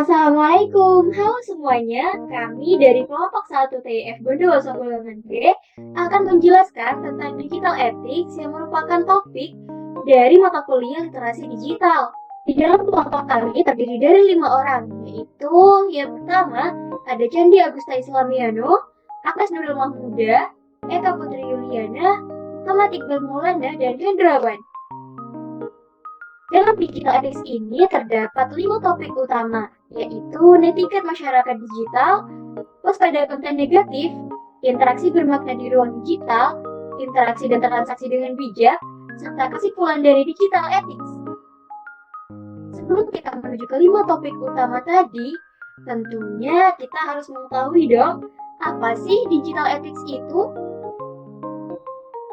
Assalamualaikum, halo semuanya. Kami dari kelompok 1 TIF Bondowoso Golongan B akan menjelaskan tentang digital ethics yang merupakan topik dari mata kuliah literasi digital. Di dalam kelompok kami terdiri dari 5 orang, yaitu yang pertama ada Candi Agusta Islamiano, Akas Nurul Mahmuda, Eka Putri Yuliana, Muhammad Iqbal Maulana, dan Hendrawan. Dalam digital ethics ini terdapat 5 topik utama, yaitu netiquette masyarakat digital, waspada konten negatif, interaksi bermakna di ruang digital, interaksi dan transaksi dengan bijak, serta kesimpulan dari digital ethics. Sebelum kita menuju ke 5 topik utama tadi, tentunya kita harus mengetahui dong, apa sih digital ethics itu?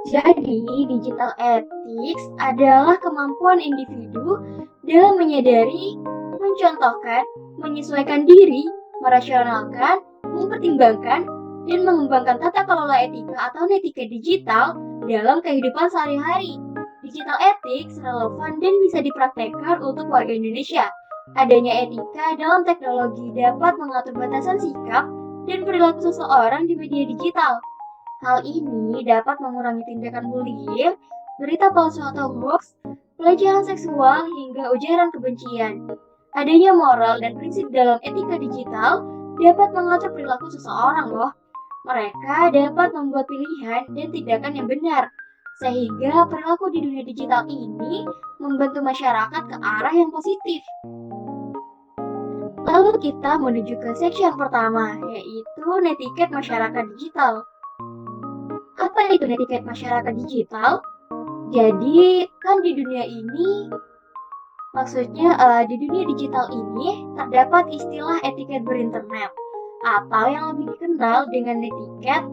Jadi, digital ethics adalah kemampuan individu dalam menyadari, mencontohkan, menyesuaikan diri, merasionalkan, mempertimbangkan, dan mengembangkan tata kelola etika atau netiquette digital dalam kehidupan sehari-hari. Digital ethics relevan dan bisa dipraktekkan untuk warga Indonesia. Adanya etika dalam teknologi dapat mengatur batasan sikap dan perilaku seseorang di media digital. Hal ini dapat mengurangi tindakan bullying, berita palsu atau hoax, pelecehan seksual, hingga ujaran kebencian. Adanya moral dan prinsip dalam etika digital dapat mengatur perilaku seseorang loh. Mereka dapat membuat pilihan dan tindakan yang benar, sehingga perilaku di dunia digital ini membantu masyarakat ke arah yang positif. Lalu kita menuju ke seksi yang pertama, yaitu netiquette masyarakat digital. Apa itu netiquette masyarakat digital? Jadi, kan di dunia ini, maksudnya di dunia digital ini terdapat istilah etiket berinternet, atau yang lebih dikenal dengan netiquette,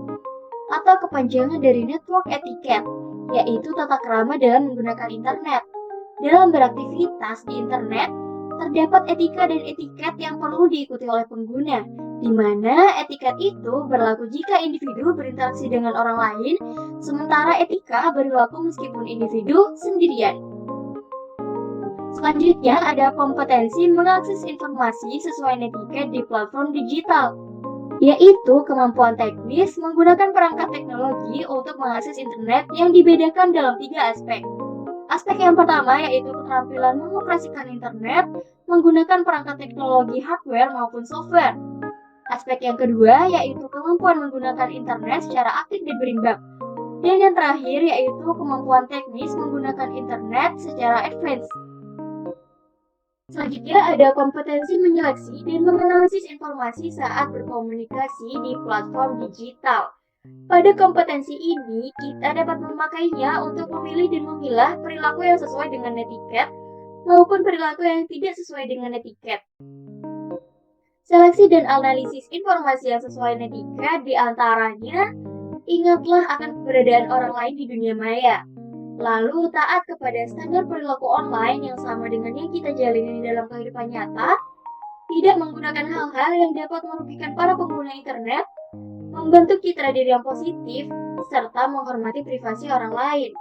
atau kepanjangan dari network etiquette, yaitu tata krama dalam menggunakan internet. Dalam beraktivitas di internet, terdapat etika dan etiket yang perlu diikuti oleh pengguna, di mana etiket itu berlaku jika individu berinteraksi dengan orang lain, sementara etika berlaku meskipun individu sendirian. Selanjutnya ada kompetensi mengakses informasi sesuai netiquette di platform digital, yaitu kemampuan teknis menggunakan perangkat teknologi untuk mengakses internet yang dibedakan dalam 3 aspek. Aspek yang pertama yaitu keterampilan mengoperasikan internet menggunakan perangkat teknologi hardware maupun software. Aspek yang kedua yaitu kemampuan menggunakan internet secara aktif dan berimbang. Dan yang terakhir yaitu kemampuan teknis menggunakan internet secara advance. Selanjutnya ada kompetensi menyeleksi dan menganalisis informasi saat berkomunikasi di platform digital. Pada kompetensi ini, kita dapat memakainya untuk memilih dan memilah perilaku yang sesuai dengan netiquette maupun perilaku yang tidak sesuai dengan netiquette. Seleksi dan analisis informasi yang sesuai netiquette diantaranya, ingatlah akan keberadaan orang lain di dunia maya. Lalu taat kepada standar perilaku online yang sama dengan yang kita jalani dalam kehidupan nyata, tidak menggunakan hal-hal yang dapat merugikan para pengguna internet, membentuk citra diri yang positif, serta menghormati privasi orang lain.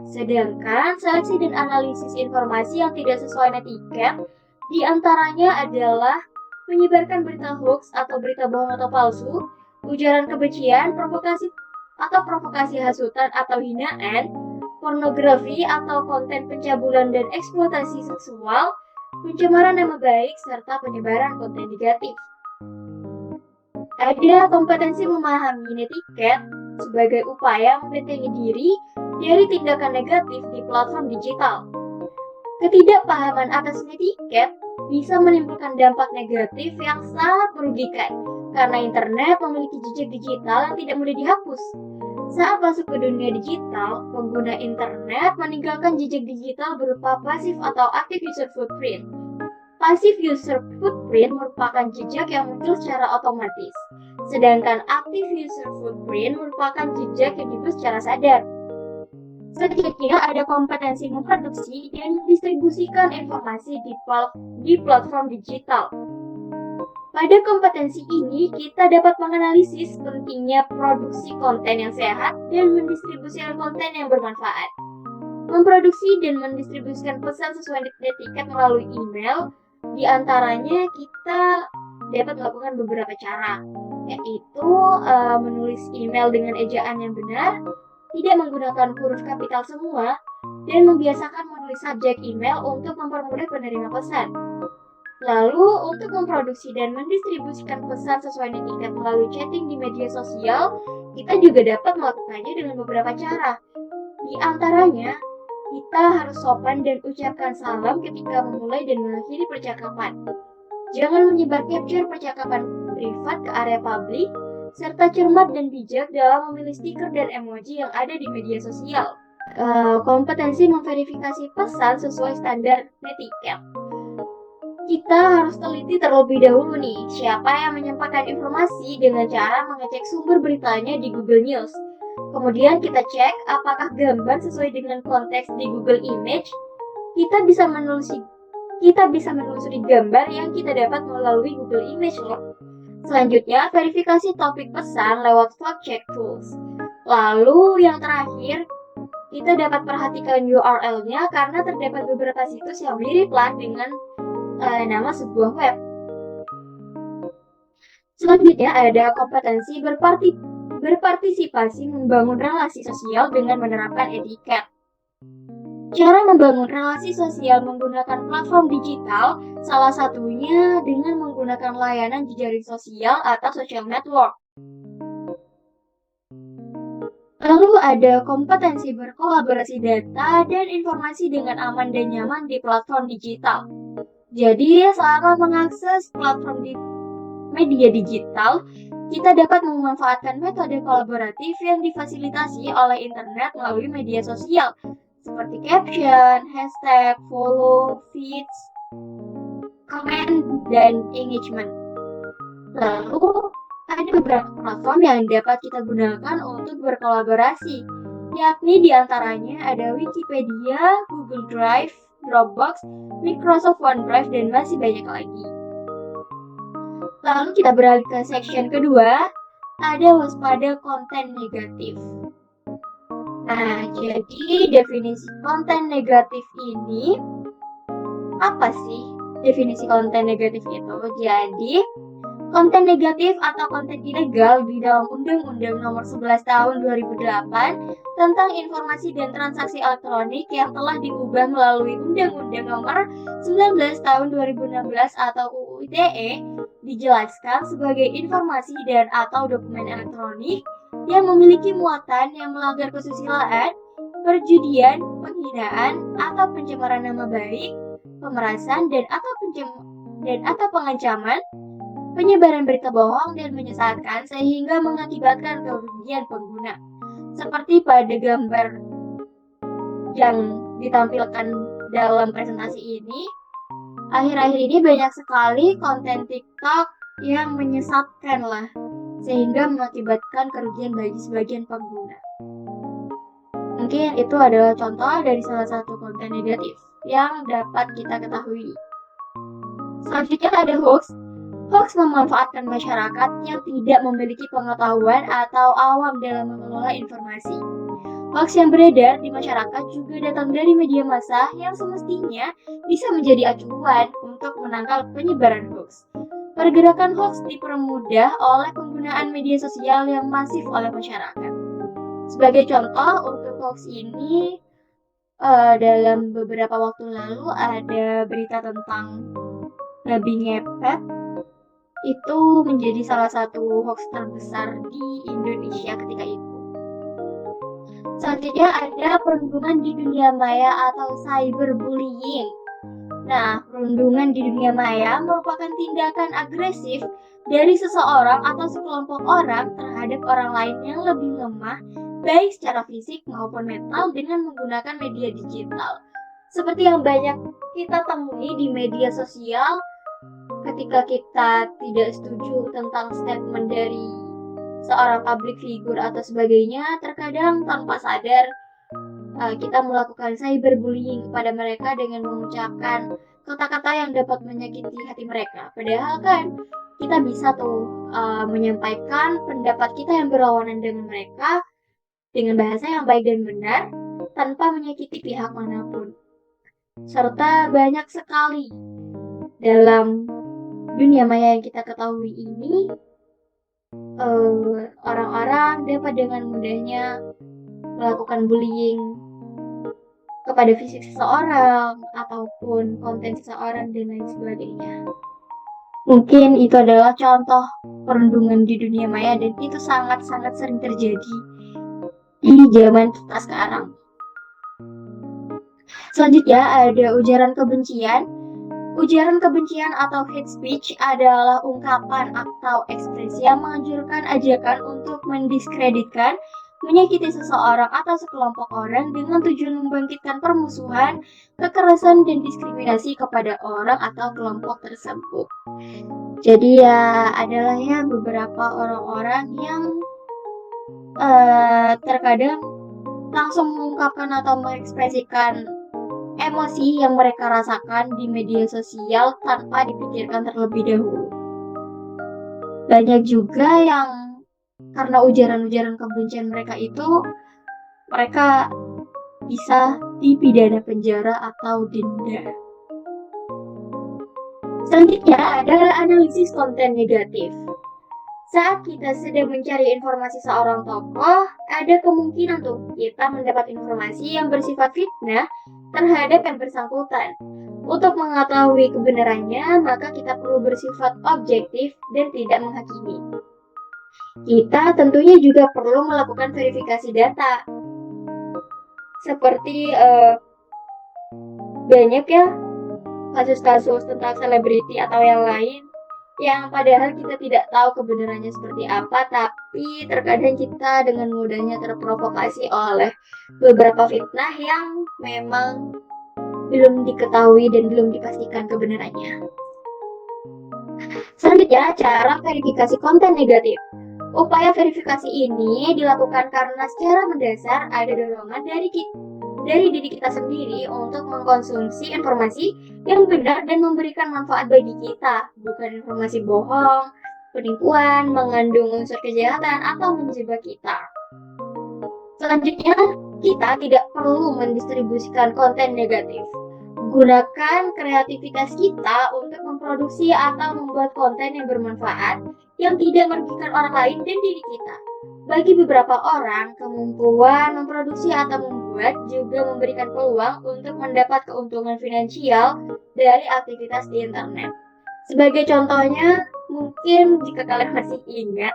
Sedangkan seleksi dan analisis informasi yang tidak sesuai netiquette diantaranya adalah menyebarkan berita hoax atau berita bohong atau palsu, ujaran kebencian, provokasi hasutan atau hinaan, pornografi atau konten pencabulan dan eksploitasi seksual, pencemaran nama baik, serta penyebaran konten negatif. Ada kompetensi memahami netiquette sebagai upaya membentengi diri dari tindakan negatif di platform digital. Ketidakpahaman atas netiquette bisa menimbulkan dampak negatif yang sangat merugikan karena internet memiliki jejak digital yang tidak mudah dihapus. Saat masuk ke dunia digital, pengguna internet meninggalkan jejak digital berupa passive atau active user footprint. Passive user footprint merupakan jejak yang muncul secara otomatis, sedangkan active user footprint merupakan jejak yang dibuat secara sadar. Selanjutnya ada kompetensi memproduksi dan mendistribusikan informasi di platform digital. Pada kompetensi ini, kita dapat menganalisis pentingnya produksi konten yang sehat dan mendistribusikan konten yang bermanfaat. Memproduksi dan mendistribusikan pesan sesuai netiquette melalui email, Di antaranya kita dapat melakukan beberapa cara, yaitu menulis email dengan ejaan yang benar, tidak menggunakan huruf kapital semua, dan membiasakan menulis subjek email untuk mempermudah penerima pesan. Lalu, untuk memproduksi dan mendistribusikan pesan sesuai netiquette melalui chatting di media sosial, kita juga dapat melakukannya dengan beberapa cara. Di antaranya, kita harus sopan dan ucapkan salam ketika memulai dan mengakhiri percakapan. Jangan menyebar capture percakapan privat ke area publik, serta cermat dan bijak dalam memilih stiker dan emoji yang ada di media sosial. Kompetensi memverifikasi pesan sesuai standar netiquette. Kita harus teliti terlebih dahulu nih, siapa yang menyampaikan informasi dengan cara mengecek sumber beritanya di Google News. Kemudian kita cek apakah gambar sesuai dengan konteks di Google Image. Kita bisa menelusuri gambar yang kita dapat melalui Google Image loh. Selanjutnya, verifikasi topik pesan lewat fact check tools. Lalu yang terakhir, kita dapat perhatikan URL-nya karena terdapat beberapa situs yang mirip lah dengan nama sebuah web. Selanjutnya ada kompetensi berpartisipasi membangun relasi sosial dengan menerapkan etiket. Cara membangun relasi sosial menggunakan platform digital, salah satunya dengan menggunakan layanan jejaring sosial atau social network. Lalu ada kompetensi berkolaborasi data dan informasi dengan aman dan nyaman di platform digital. Jadi, selama mengakses platform di media digital, kita dapat memanfaatkan metode kolaboratif yang difasilitasi oleh internet melalui media sosial, seperti caption, hashtag, follow, feeds, comment, dan engagement. Lalu, ada beberapa platform yang dapat kita gunakan untuk berkolaborasi, yakni diantaranya ada Wikipedia, Google Drive, Dropbox, Microsoft OneDrive, dan masih banyak lagi. Lalu kita beralih ke section kedua, ada waspada konten negatif. Nah, jadi definisi konten negatif ini, apa sih definisi konten negatif itu? Jadi, konten negatif atau konten ilegal di dalam Undang-Undang Nomor 11 Tahun 2008 tentang informasi dan transaksi elektronik yang telah diubah melalui Undang-Undang Nomor 19 Tahun 2016 atau UU ITE dijelaskan sebagai informasi dan atau dokumen elektronik yang memiliki muatan yang melanggar kesusilaan, perjudian, penghinaan, atau pencemaran nama baik, pemerasan dan atau pengancaman, penyebaran berita bohong dan menyesatkan sehingga mengakibatkan kerugian pengguna. Seperti pada gambar yang ditampilkan dalam presentasi ini, akhir-akhir ini banyak sekali konten TikTok yang menyesatkan lah, sehingga mengakibatkan kerugian bagi sebagian pengguna. Mungkin itu adalah contoh dari salah satu konten negatif yang dapat kita ketahui. Selanjutnya ada hoax. Hoax memanfaatkan masyarakat yang tidak memiliki pengetahuan atau awam dalam mengelola informasi. Hoax yang beredar di masyarakat juga datang dari media massa yang semestinya bisa menjadi acuan untuk menangkal penyebaran hoax. Pergerakan hoax dipermudah oleh penggunaan media sosial yang masif oleh masyarakat. Sebagai contoh untuk hoax ini, dalam beberapa waktu lalu ada berita tentang babi ngepet. Itu menjadi salah satu hoax terbesar di Indonesia ketika itu. Selanjutnya ada perundungan di dunia maya atau cyberbullying. Nah, perundungan di dunia maya merupakan tindakan agresif dari seseorang atau sekelompok orang terhadap orang lain yang lebih lemah, baik secara fisik maupun mental dengan menggunakan media digital. Seperti yang banyak kita temui di media sosial, ketika kita tidak setuju tentang statement dari seorang public figure atau sebagainya, terkadang tanpa sadar kita melakukan cyberbullying kepada mereka dengan mengucapkan kata-kata yang dapat menyakiti hati mereka. Padahal kan kita bisa tuh menyampaikan pendapat kita yang berlawanan dengan mereka dengan bahasa yang baik dan benar tanpa menyakiti pihak manapun. Serta banyak sekali dalam dunia maya yang kita ketahui ini, orang-orang dapat dengan mudahnya melakukan bullying kepada fisik seseorang ataupun konten seseorang dan lain sebagainya. Mungkin itu adalah contoh perundungan di dunia maya dan itu sangat-sangat sering terjadi di zaman kita sekarang. Selanjutnya ada ujaran kebencian. Ujaran kebencian atau hate speech adalah ungkapan atau ekspresi yang menganjurkan ajakan untuk mendiskreditkan, menyakiti seseorang atau sekelompok orang dengan tujuan membangkitkan permusuhan, kekerasan, dan diskriminasi kepada orang atau kelompok tersebut. Jadi ya adalah ya beberapa orang-orang yang terkadang langsung mengungkapkan atau mengekspresikan emosi yang mereka rasakan di media sosial tanpa dipikirkan terlebih dahulu. Banyak juga yang karena ujaran-ujaran kebencian mereka itu, mereka bisa dipidana penjara atau denda. Selanjutnya adalah analisis konten negatif. Saat kita sedang mencari informasi seorang tokoh, ada kemungkinan tuh kita mendapat informasi yang bersifat fitnah terhadap yang bersangkutan. Untuk mengetahui kebenarannya, maka kita perlu bersifat objektif dan tidak menghakimi. Kita tentunya juga perlu melakukan verifikasi data. Seperti banyak ya kasus-kasus tentang selebriti atau yang lain yang padahal kita tidak tahu kebenarannya seperti apa, tapi terkadang kita dengan mudahnya terprovokasi oleh beberapa fitnah yang memang belum diketahui dan belum dipastikan kebenarannya. Selanjutnya, cara verifikasi konten negatif. Upaya verifikasi ini dilakukan karena secara mendasar ada dorongan dari diri kita sendiri untuk mengkonsumsi informasi yang benar dan memberikan manfaat bagi kita, bukan informasi bohong, penipuan, mengandung unsur kejahatan, atau menjebak kita. Selanjutnya, kita tidak perlu mendistribusikan konten negatif. Gunakan kreativitas kita untuk memproduksi atau membuat konten yang bermanfaat, yang tidak merugikan orang lain dan diri kita. Bagi beberapa orang, kemampuan memproduksi atau membuat juga memberikan peluang untuk mendapat keuntungan finansial dari aktivitas di internet. Sebagai contohnya, mungkin jika kalian masih ingat,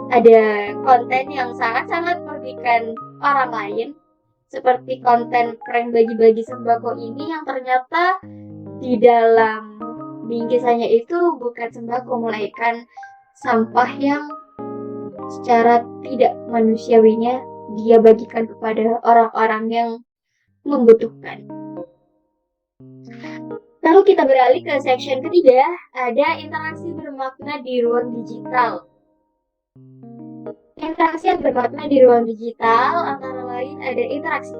ada konten yang sangat-sangat merugikan orang lain, seperti konten prank bagi-bagi sembako ini yang ternyata di dalam bingkisannya itu bukan sembako, melainkan sampah yang secara tidak manusiawinya dia bagikan kepada orang-orang yang membutuhkan. Lalu kita beralih ke section ketiga, ada interaksi bermakna di ruang digital. Interaksi yang bermakna di ruang digital antara lain ada interaksi.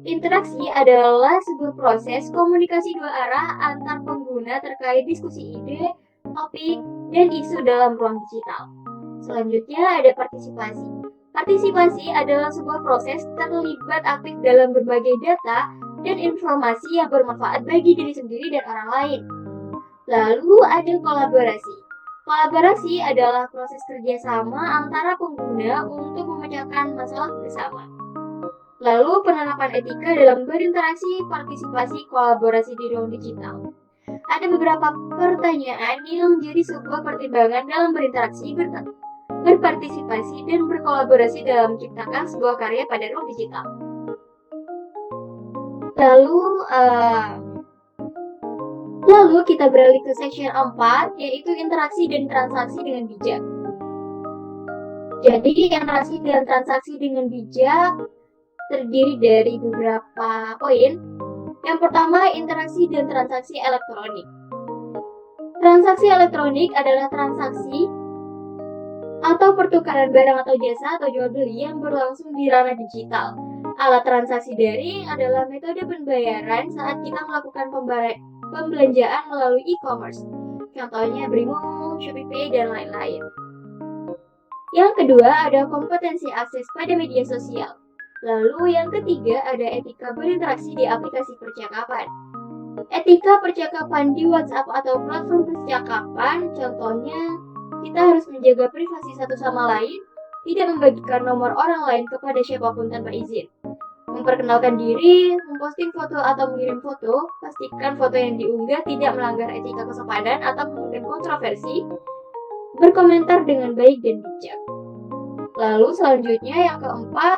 Interaksi adalah sebuah proses komunikasi dua arah antar pengguna terkait diskusi ide, topik, dan isu dalam ruang digital. Selanjutnya ada partisipasi. Partisipasi adalah sebuah proses terlibat aktif dalam berbagai data dan informasi yang bermanfaat bagi diri sendiri dan orang lain. Lalu ada kolaborasi. Kolaborasi adalah proses kerjasama antara pengguna untuk memecahkan masalah bersama. Lalu penerapan etika dalam berinteraksi, partisipasi, kolaborasi di ruang digital. Ada beberapa pertanyaan yang menjadi sebuah pertimbangan dalam berinteraksi, berpartisipasi, dan berkolaborasi dalam menciptakan sebuah karya pada ruang digital. Lalu kita beralih ke section 4, yaitu interaksi dan transaksi dengan bijak. Jadi interaksi dan transaksi dengan bijak terdiri dari beberapa poin. Yang pertama, interaksi dan transaksi elektronik. Transaksi elektronik adalah transaksi atau pertukaran barang atau jasa atau jual beli yang berlangsung di ranah digital. Alat transaksi daring adalah metode pembayaran saat kita melakukan pembelanjaan melalui e-commerce. Contohnya Brimo, ShopeePay, dan lain-lain. Yang kedua ada kompetensi akses pada media sosial. Lalu yang ketiga ada etika berinteraksi di aplikasi percakapan. Etika percakapan di WhatsApp atau platform percakapan, contohnya kita harus menjaga privasi satu sama lain, tidak membagikan nomor orang lain kepada siapapun tanpa izin. Memperkenalkan diri, memposting foto atau mengirim foto, pastikan foto yang diunggah tidak melanggar etika kesopanan atau mengundang kontroversi, berkomentar dengan baik dan bijak. Lalu selanjutnya yang keempat,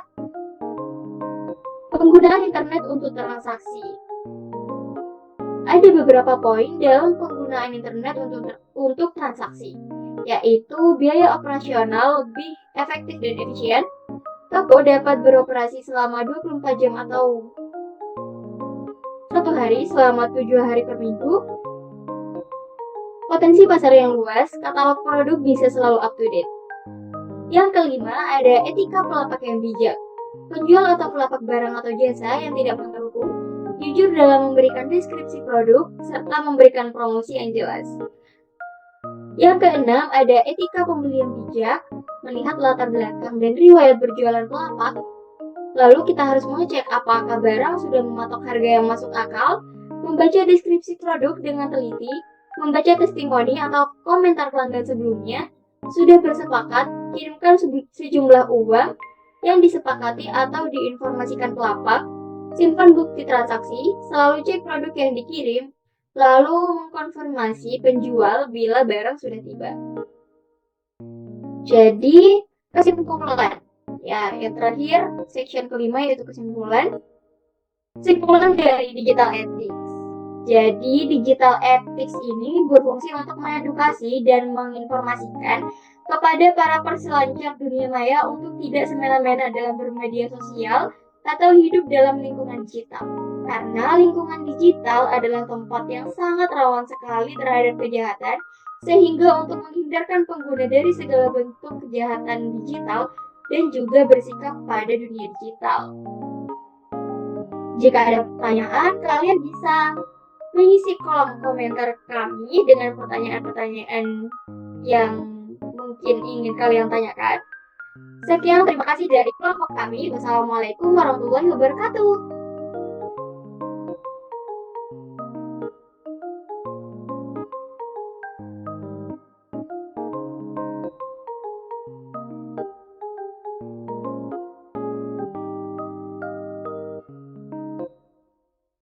penggunaan internet untuk transaksi. Ada beberapa poin dalam penggunaan internet untuk transaksi, yaitu biaya operasional lebih efektif dan efisien. Toko dapat beroperasi selama 24 jam atau satu hari selama 7 hari per minggu. Potensi pasar yang luas, katalog produk bisa selalu up to date. Yang kelima, ada etika pelapak yang bijak. Penjual atau pelapak barang atau jasa yang tidak melanggar hukum, jujur dalam memberikan deskripsi produk, serta memberikan promosi yang jelas. Yang keenam, ada etika pembeli yang bijak, melihat latar belakang dan riwayat berjualan pelapak. Lalu kita harus mengecek apakah barang sudah mematok harga yang masuk akal, membaca deskripsi produk dengan teliti, membaca testimoni atau komentar pelanggan sebelumnya, sudah bersepakat, kirimkan sejumlah uang yang disepakati atau diinformasikan pelapak, simpan bukti transaksi, selalu cek produk yang dikirim, lalu mengkonfirmasi penjual bila barang sudah tiba. Jadi, kesimpulan. Ya, yang terakhir, section kelima yaitu kesimpulan. Kesimpulan dari digital ethics. Jadi, digital ethics ini berfungsi untuk mengedukasi dan menginformasikan kepada para perselancar dunia maya untuk tidak semena-mena dalam bermedia sosial atau hidup dalam lingkungan digital. Karena lingkungan digital adalah tempat yang sangat rawan sekali terhadap kejahatan, sehingga untuk menghindarkan pengguna dari segala bentuk kejahatan digital dan juga bersikap pada dunia digital. Jika ada pertanyaan, kalian bisa mengisi kolom komentar kami dengan pertanyaan-pertanyaan yang mungkin ingin kalian tanyakan. Sekian, terima kasih dari kelompok kami. Wassalamualaikum warahmatullahi wabarakatuh.